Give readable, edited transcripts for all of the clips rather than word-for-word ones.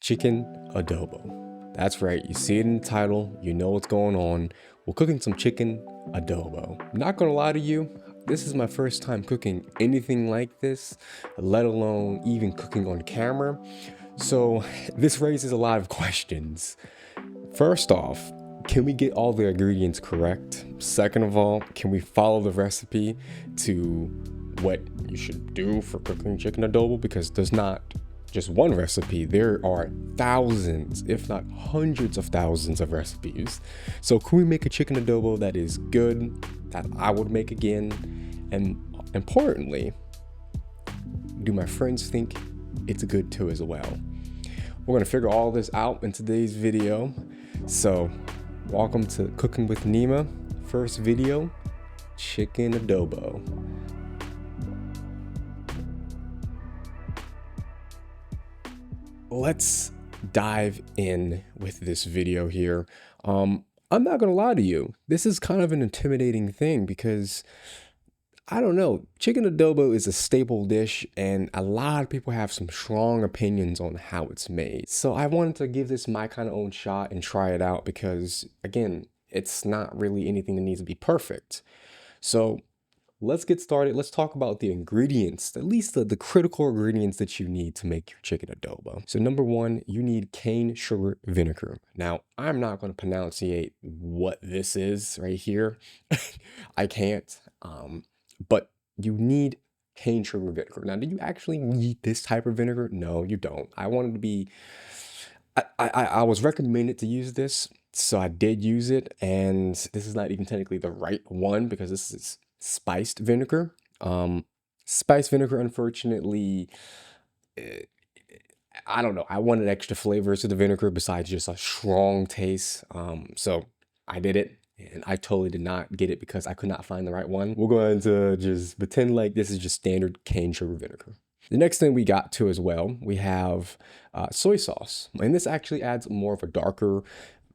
chicken adobo. That's right, you see it in the title, you know what's going on. We're cooking some chicken adobo. Not gonna lie to you, this is my first time cooking anything like this, let alone even cooking on camera. So this raises a lot of questions. First off, can we get all the ingredients correct? Second of all, can we follow the recipe to what you should do for cooking chicken adobo? Because there's not just one recipe, there are thousands, if not hundreds of thousands of recipes. So can we make a chicken adobo that is good, that I would make again? And importantly, do my friends think it's good too as well? We're gonna figure all this out in today's video. So welcome to Cooking with Nima. First video, chicken adobo. Let's dive in with this video here. I'm not gonna lie to you, this is kind of an intimidating thing because I don't know, chicken adobo is a staple dish and a lot of people have some strong opinions on how it's made. So I wanted to give this my kind of own shot and try it out because again, it's not really anything that needs to be perfect. So let's get started. Let's talk about the ingredients, at least the critical ingredients that you need to make your chicken adobo. So number one, you need cane sugar vinegar. Now, I'm not going to pronunciate what this is right here. I can't. But you need cane sugar vinegar. Now, do you actually need this type of vinegar? No, you don't. I wanted to be, I was recommended to use this, so I did use it. And this is not even technically the right one because this is spiced vinegar. Spiced vinegar, unfortunately, I don't know. I wanted extra flavors to the vinegar besides just a strong taste. So I did it. And I totally did not get it because I could not find the right one. We're going to just pretend like this is just standard cane sugar vinegar. The next thing we got to as well, we have soy sauce. And this actually adds more of a darker,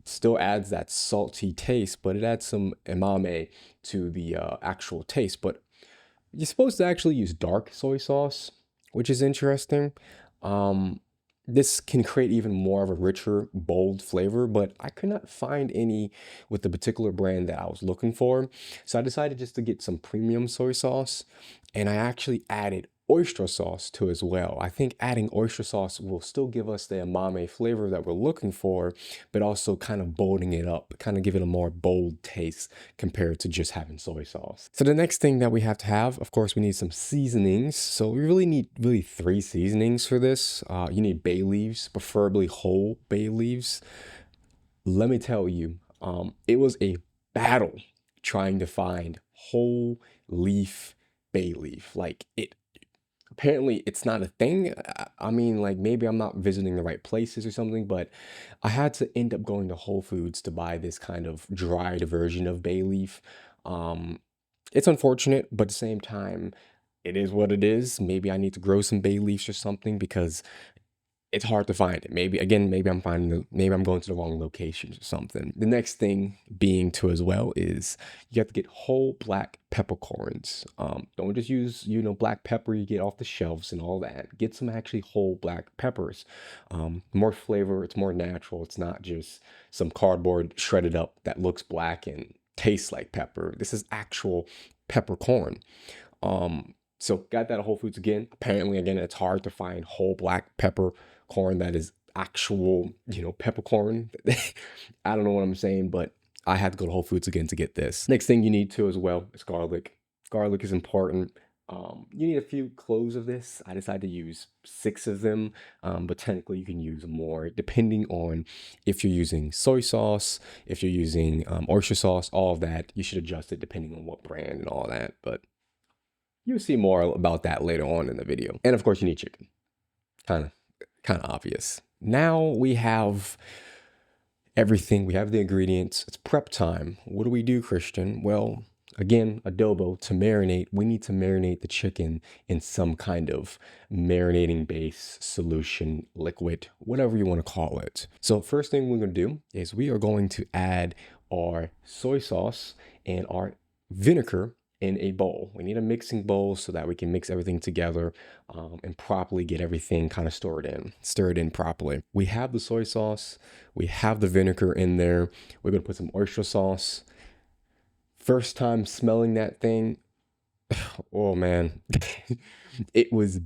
still adds that salty taste, but it adds some umami to the actual taste. But you're supposed to actually use dark soy sauce, which is interesting. This can create even more of a richer, bold flavor, but I could not find any with the particular brand that I was looking for. So I decided just to get some premium soy sauce, and I actually added oyster sauce to as well. I think adding oyster sauce will still give us the umami flavor that we're looking for, but also kind of bolding it up, kind of give it a more bold taste compared to just having soy sauce. So the next thing that we have to have, of course, we need some seasonings. So we really need three seasonings for this. You need bay leaves, preferably whole bay leaves. Let me tell you, it was a battle trying to find whole leaf bay leaf. Like apparently it's not a thing. I mean, like maybe I'm not visiting the right places or something, but I had to end up going to Whole Foods to buy this kind of dried version of bay leaf. It's unfortunate, but at the same time, it is what it is. Maybe I need to grow some bay leaves or something because it's hard to find it. Maybe again, maybe I'm going to the wrong locations or something. The next thing being too as well is you have to get whole black peppercorns. Don't just use, black pepper you get off the shelves and all that. Get some actually whole black peppers. More flavor, it's more natural. It's not just some cardboard shredded up that looks black and tastes like pepper. This is actual peppercorn. So got that at Whole Foods again. Apparently, again, it's hard to find whole black peppercorn that is actual, peppercorn. I don't know what I'm saying, but I had to go to Whole Foods again to get this. Next thing you need to as well is garlic. Garlic is important. You need a few cloves of this. I decided to use 6 of them, but technically you can use more depending on if you're using soy sauce, if you're using oyster sauce, all of that. You should adjust it depending on what brand and all that, but you'll see more about that later on in the video. And of course you need chicken. Kind of obvious. Now we have everything. We have the ingredients. It's prep time. What do we do, Christian? Well, again, adobo, to marinate, we need to marinate the chicken in some kind of marinating base, solution, liquid, whatever you want to call it. So first thing we're going to do is we are going to add our soy sauce and our vinegar in a bowl. We need a mixing bowl so that we can mix everything together and properly get everything kind of stirred in properly. We have the soy sauce, we have the vinegar in there. We're gonna put some oyster sauce. First time smelling that thing, oh man, it was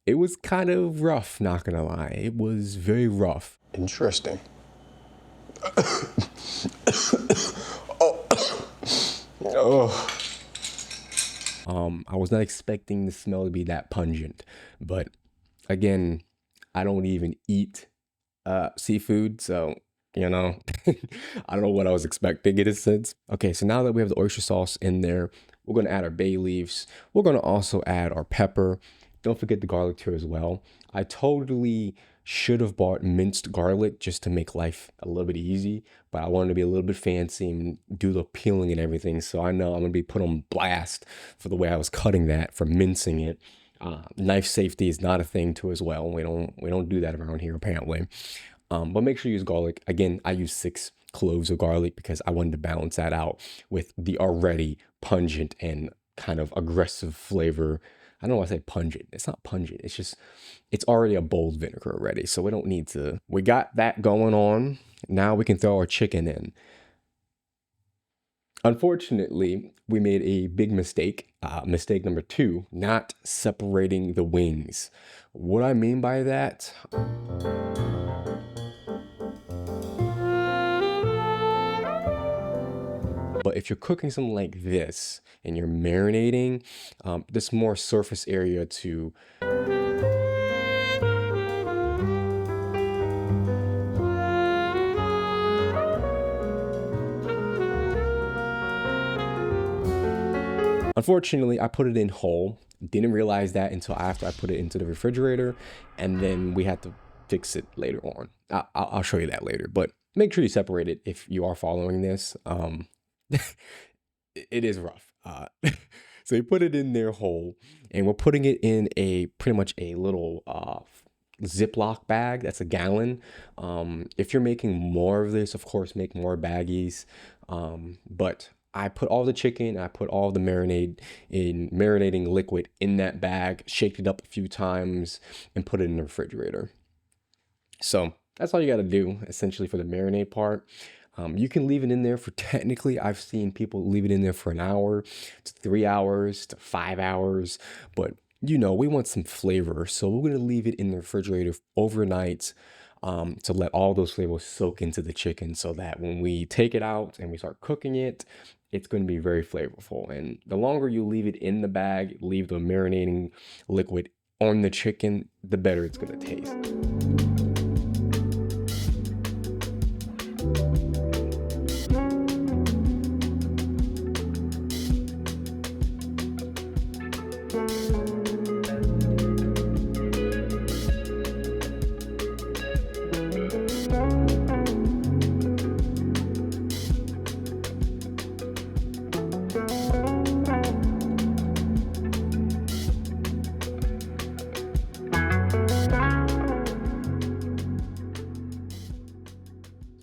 it was kind of rough, not gonna lie. It was very rough. Interesting. Oh. I was not expecting the smell to be that pungent, but again, I don't even eat seafood, so you know, I don't know what I was expecting in a sense. Okay, so now that we have the oyster sauce in there, we're gonna add our bay leaves. We're gonna also add our pepper. Don't forget the garlic too as well. I totally should have bought minced garlic just to make life a little bit easy, but I wanted to be a little bit fancy and do the peeling and everything. So I know I'm gonna be put on blast for the way I was cutting that, for mincing it. Knife safety is not a thing too as well. We don't do that around here apparently. But make sure you use garlic. Again, I use 6 cloves of garlic because I wanted to balance that out with the already pungent and kind of aggressive flavor. I don't know why I say pungent. It's not pungent. It's just, it's already a bold vinegar already. So we don't need to, we got that going on. Now we can throw our chicken in. Unfortunately, we made a big mistake. Mistake number 2, not separating the wings. What I mean by that, but if you're cooking something like this and you're marinating, there's more surface area to Unfortunately, I put it in whole. Didn't realize that until after I put it into the refrigerator, and then we had to fix it later on. I'll show you that later, but make sure you separate it if you are following this. It is rough. So you put it in there whole, and we're putting it in a pretty much a little Ziploc bag that's a gallon. If you're making more of this, of course, make more baggies. But I put all the chicken, I put all the marinating liquid in that bag, shaked it up a few times, and put it in the refrigerator. So that's all you got to do essentially for the marinade part. You can leave it in there for, technically, I've seen people leave it in there for an hour to 3 hours to 5 hours, but you know, we want some flavor. So we're going to leave it in the refrigerator overnight to let all those flavors soak into the chicken so that when we take it out and we start cooking it, it's going to be very flavorful. And the longer you leave it in the bag, leave the marinating liquid on the chicken, the better it's going to taste.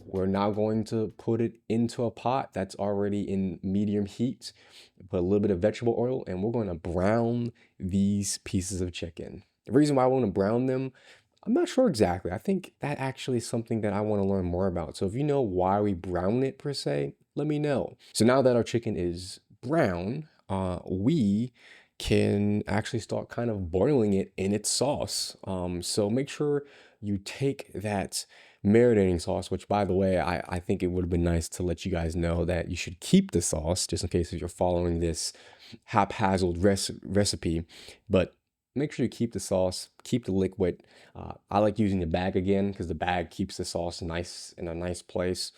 We're now going to put it into a pot that's already in medium heat. Put a little bit of vegetable oil, and we're going to brown these pieces of chicken. The reason why I want to brown them, I'm not sure exactly. I think that actually is something that I want to learn more about. So if you know why we brown it per se, let me know. So now that our chicken is brown, we can actually start kind of boiling it in its sauce. So make sure you take that marinating sauce, which by the way, I think it would have been nice to let you guys know that you should keep the sauce just in case if you're following this haphazard recipe, but make sure you keep the sauce, keep the liquid. I like using the bag again because the bag keeps the sauce nice in a nice place.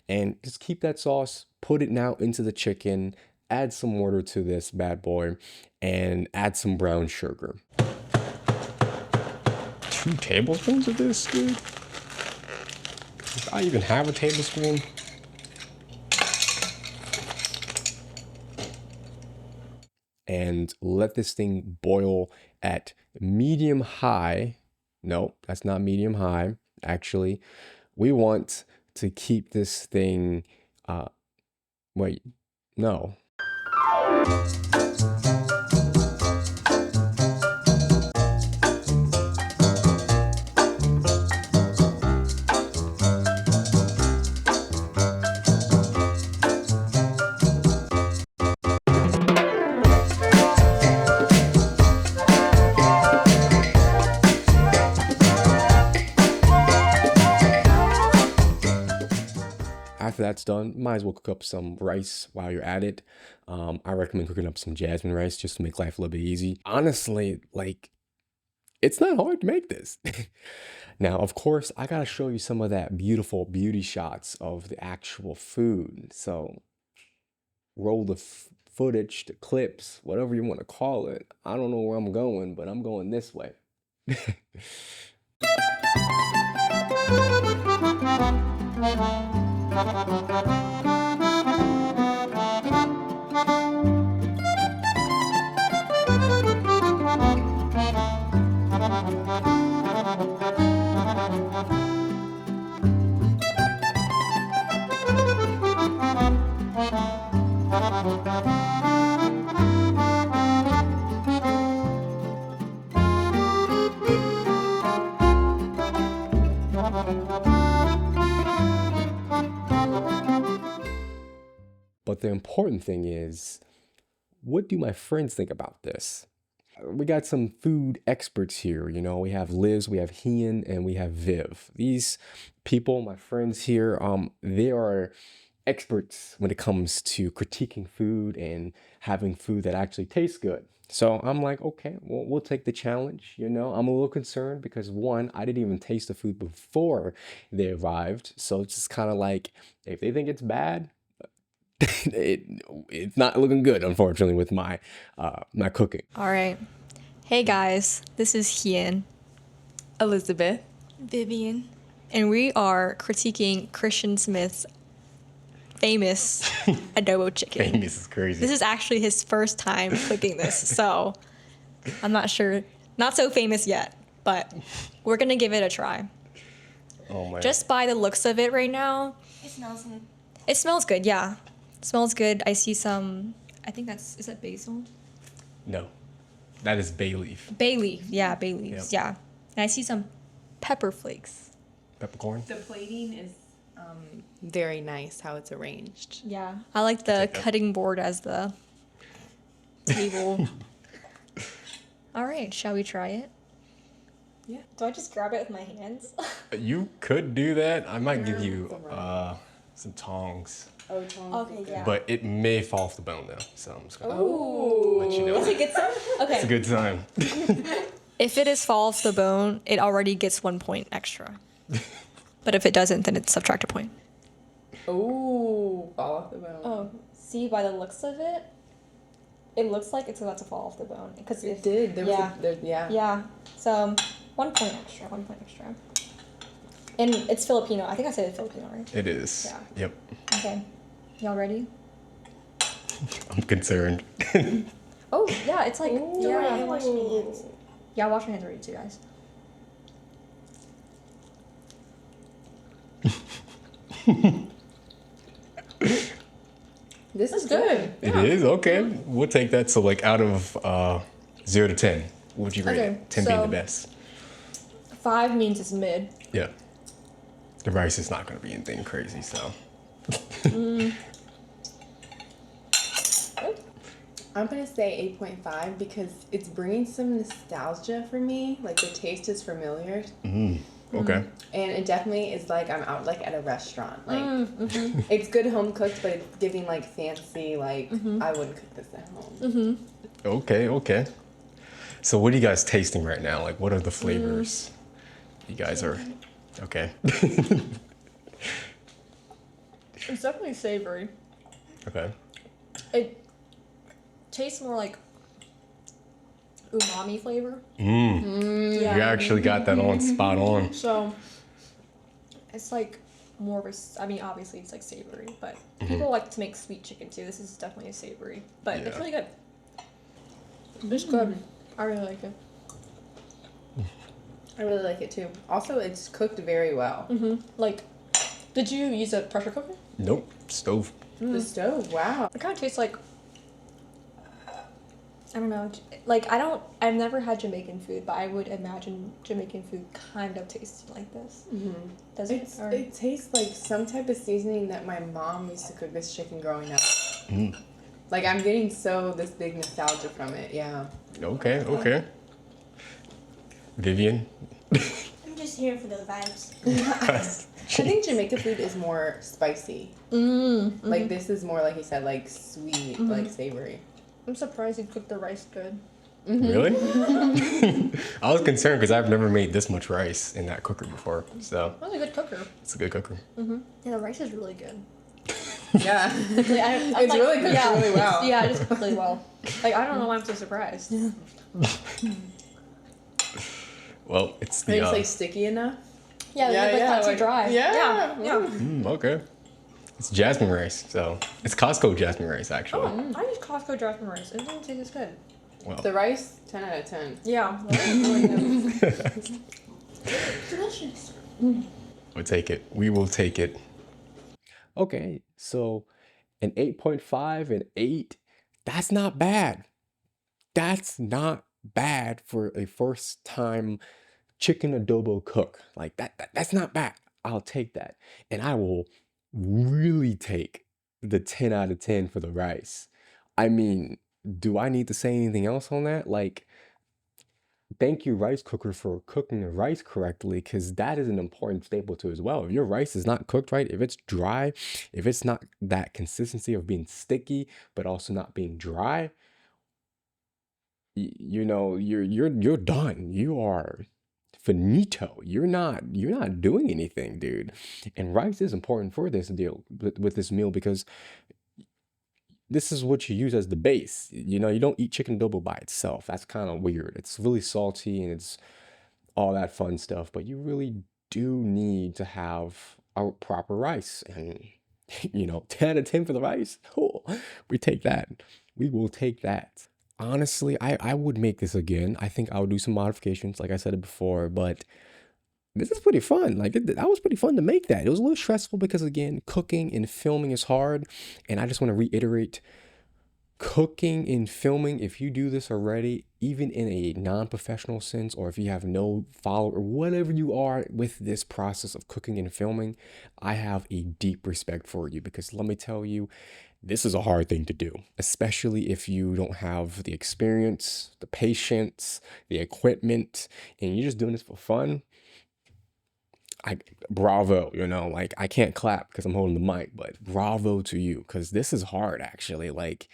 And just keep that sauce, put it now into the chicken, add some water to this bad boy, and add some brown sugar. 2 tablespoons of this, dude? Does I even have a tablespoon? And let this thing boil at medium high. No, that's not medium high. Actually, we want to keep this thing, wait, no. After that's done, might as well cook up some rice while you're at it. I recommend cooking up some jasmine rice just to make life a little bit easy. Honestly, like, it's not hard to make this. Now, of course, I gotta show you some of that beautiful beauty shots of the actual food. So roll the footage, the clips, whatever you want to call it. I don't know where I'm going, but I'm going this way. But the important thing is, what do my friends think about this? We got some food experts here. You know, we have Liz, we have Hian, and we have Viv. These people, my friends here, they are experts when it comes to critiquing food and having food that actually tastes good. So I'm like, okay, well, we'll take the challenge. You know, I'm a little concerned because one, I didn't even taste the food before they arrived. So it's just kind of like, if they think it's bad, it's not looking good, unfortunately, with my my cooking. All right. Hey guys, this is Hien, Elizabeth. Vivian, and we are critiquing Christian Smith's famous adobo chicken. Famous is crazy. This is actually his first time cooking this, so I'm not sure. Not so famous yet, but we're gonna give it a try. Oh my. Just by the looks of it right now, It smells good. it smells good. Yeah, it smells good. I see some. I think is that basil? No, that is bay leaf. Bay leaf. Yeah, bay leaves. Yep. Yeah, and I see some pepper flakes. Peppercorn. The plating is very nice how it's arranged. Yeah, I like the cutting board as the table. All right, shall we try it? Yeah. Do I just grab it with my hands? You could do that. I might give you Some some tongs, Oh, tongs. Okay, yeah. but it may fall off the bone though. So I'm just gonna Ooh. let you know. Is it good sign? Okay. It's a good time. If it is fall off the bone, it already gets 1 point extra. But if it doesn't, then it's subtract a point. Oh, fall off the bone. Oh, see by the looks of it, it looks like it's about to fall off the bone because It did. There yeah. was yeah. Yeah. So 1 point extra. 1 point extra. And it's Filipino. I think I said it's Filipino, right? It is. Yeah. Yep. Okay. Y'all ready? I'm concerned. Oh, yeah, it's like, Ooh. yeah. Wash my hands. Yeah, wash your hands already too, guys. This is good. It is okay. We'll take that. So like out of 0 to 10, what would you rate Okay, it? 10 being so- the best. 5 means it's mid. Yeah. The rice is not going to be anything crazy, so. I'm gonna say 8.5 because it's bringing some nostalgia for me. Like the taste is familiar, Okay. and it definitely is like I'm out like at a restaurant. Like it's good home cooked, but it's giving like fancy. Like I wouldn't cook this at home. Okay, okay. So what are you guys tasting right now? Like what are the flavors you guys are, okay. It's definitely savory. Okay. It tastes more like umami flavor. You actually got that on spot on. So it's like more of a, I mean, obviously it's like savory, but people like to make sweet chicken too. This is definitely a savory, but it's Yeah. really good. It's good. I really like it. I really like it too. Also, it's cooked very well. Like, did you use a pressure cooker? Nope. Stove. The stove, wow. It kind of tastes like I don't know. Like, I've never had Jamaican food, but I would imagine Jamaican food kind of tastes like this. Does it? It tastes like some type of seasoning that my mom used to cook this chicken growing up. Like, I'm getting this big nostalgia from it, yeah. Okay. Vivian? I'm just here for the vibes. I think Jamaican food is more spicy. Like, this is more, like you said, like sweet, like savory. I'm surprised you cooked the rice good. Really? I was concerned because I've never made this much rice in that cooker before. So That was a good cooker. it's a good cooker. Yeah, the rice is really good. Yeah. It's really cooked really well. Yeah, it is cooked really well. Like, I don't know why I'm so surprised. Well, it's Are the you like sticky enough? Yeah, like not too dry. Yeah. Yeah. okay. It's jasmine rice, so it's Costco jasmine rice actually. I use Costco jasmine rice. It doesn't taste as good. Well, The rice, 10 out of 10. Yeah. Really good. Delicious. we'll take it. We will take it. Okay, so an 8.5 and 8, that's not bad. That's not bad for a first time chicken adobo cook. Like that's not bad. I'll take that. And I will really take the 10 out of 10 for the rice. I mean, do I need to say anything else on that? Like, thank you, rice cooker, for cooking the rice correctly, because that is an important staple too as well. If your rice is not cooked right, if it's dry, if it's not that consistency of being sticky, but also not being dry, you know, you're done. You are finito. You're not doing anything, dude. And rice is important for this deal with this meal because this is what you use as the base. You know, you don't eat chicken adobo by itself. That's kind of weird. It's really salty and it's all that fun stuff, but you really do need to have a proper rice. And, you know, 10 out of 10 for the rice. Cool. We take that. We will take that. Honestly, I would make this again. I think I would do some modifications, like I said it before, but this is pretty fun. Like, that was pretty fun to make that. It was a little stressful because, again, cooking and filming is hard. And I just want to reiterate, cooking and filming, if you do this already, even in a non-professional sense, or if you have no follower, or whatever you are with this process of cooking and filming, I have a deep respect for you because let me tell you, this is a hard thing to do, especially if you don't have the experience, the patience, the equipment, and you're just doing this for fun. Bravo, you know, like I can't clap because I'm holding the mic, but bravo to you because this is hard actually. Like,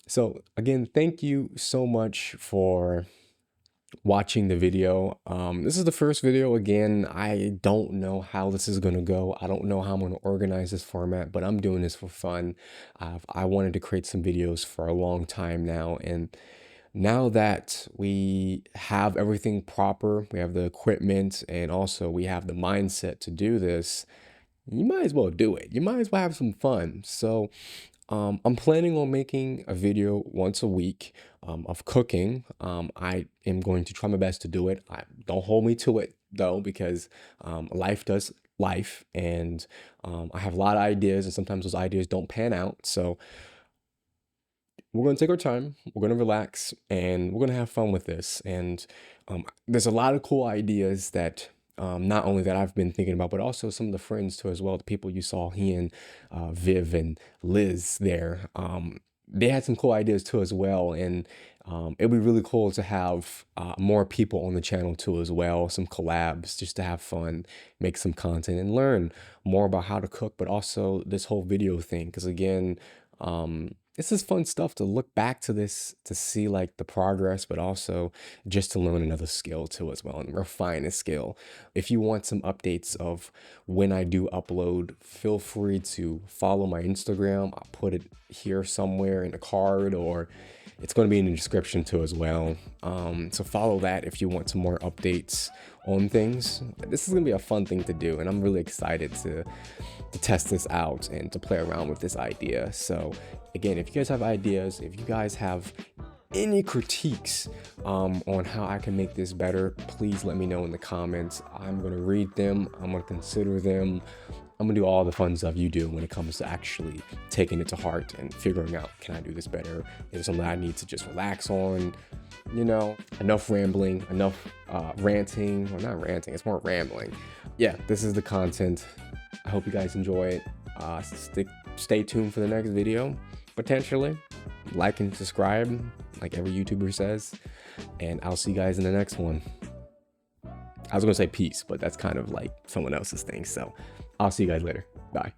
so again, thank you so much for watching the video. This is the first video. Again, I don't know how this is gonna go. I don't know how I'm gonna organize this format, but I'm doing this for fun. I wanted to create some videos for a long time now, and now that we have everything proper, we have the equipment, and also we have the mindset to do this, you might as well do it. You might as well have some fun. So I'm planning on making a video once a week of cooking. I am going to try my best to do it. Don't hold me to it though, because life does life, and I have a lot of ideas, and sometimes those ideas don't pan out. So we're going to take our time, we're going to relax, and we're going to have fun with this. And there's a lot of cool ideas that not only that I've been thinking about, but also some of the friends too as well, the people you saw, he and Viv and Liz there. They had some cool ideas too as well, and it'd be really cool to have more people on the channel too as well, some collabs, just to have fun, make some content, and learn more about how to cook, but also this whole video thing, because again, this is fun stuff to look back to this, to see like the progress, but also just to learn another skill too as well, and refine a skill. If you want some updates of when I do upload, feel free to follow my Instagram. I'll put it here somewhere in a card, or it's going to be in the description too as well. So follow that if you want some more updates on things. This is going to be a fun thing to do, and I'm really excited to test this out and to play around with this idea. So again, if you guys have ideas, if you guys have any critiques on how I can make this better, please let me know in the comments. I'm going to read them. I'm going to consider them. I'm gonna do all the fun stuff you do when it comes to actually taking it to heart and figuring out, can I do this better? Is it something I need to just relax on? You know, enough rambling, enough ranting. Well, not ranting, it's more rambling. Yeah, this is the content. I hope you guys enjoy it. Stay tuned for the next video, potentially. Like and subscribe, like every YouTuber says. And I'll see you guys in the next one. I was gonna say peace, but that's kind of like someone else's thing. So I'll see you guys later. Bye.